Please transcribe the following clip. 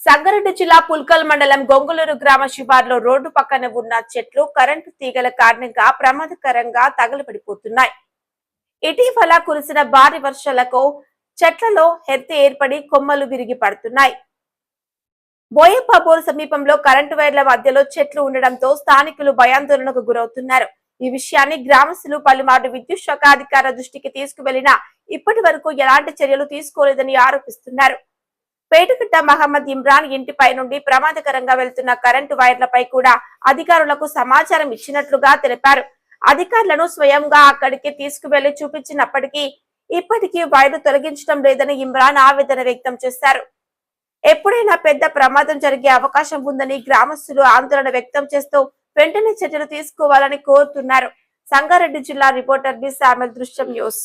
సంగారెడ్డి జిల్లా పుల్కల్ మండలం గొంగులూరు గ్రామ శివార్లో రోడ్డు పక్కన ఉన్న చెట్లు కరెంటు తీగల కారణంగా ప్రమాదకరంగా తగలబడిపోతున్నాయి. ఇటీవల కురిసిన భారీ వర్షాలకు చెట్లలో ఎత్తి ఏర్పడి కొమ్మలు విరిగి పడుతున్నాయి. బోయపాబోరు సమీపంలో కరెంటు వైర్ల మధ్యలో చెట్లు ఉండడంతో స్థానికులు భయాందోళనకు గురవుతున్నారు. ఈ విషయాన్ని గ్రామస్తులు పలుమార్లు విద్యుత్ శాఖ అధికార దృష్టికి తీసుకువెళ్లినా ఇప్పటి వరకు ఎలాంటి చర్యలు తీసుకోలేదని ఆరోపిస్తున్నారు. పేటగుట్ట మహమ్మద్ ఇమ్రాన్ ఇంటిపై నుండి ప్రమాదకరంగా వెళ్తున్న కరెంటు వైర్లపై కూడా అధికారులకు సమాచారం ఇచ్చినట్లుగా తెలిపారు. అధికారులను స్వయంగా అక్కడికి తీసుకువెళ్లి చూపించినప్పటికీ ఇప్పటికీ వైర్లు తొలగించడం లేదని ఇమ్రాన్ ఆవేదన వ్యక్తం చేశారు. ఎప్పుడైనా పెద్ద ప్రమాదం జరిగే అవకాశం ఉందని గ్రామస్తులు ఆందోళన వ్యక్తం చేస్తూ వెంటనే చర్యలు తీసుకోవాలని కోరుతున్నారు. సంగారెడ్డి జిల్లా రిపోర్టర్ బి సామెల్, దృశ్యం న్యూస్.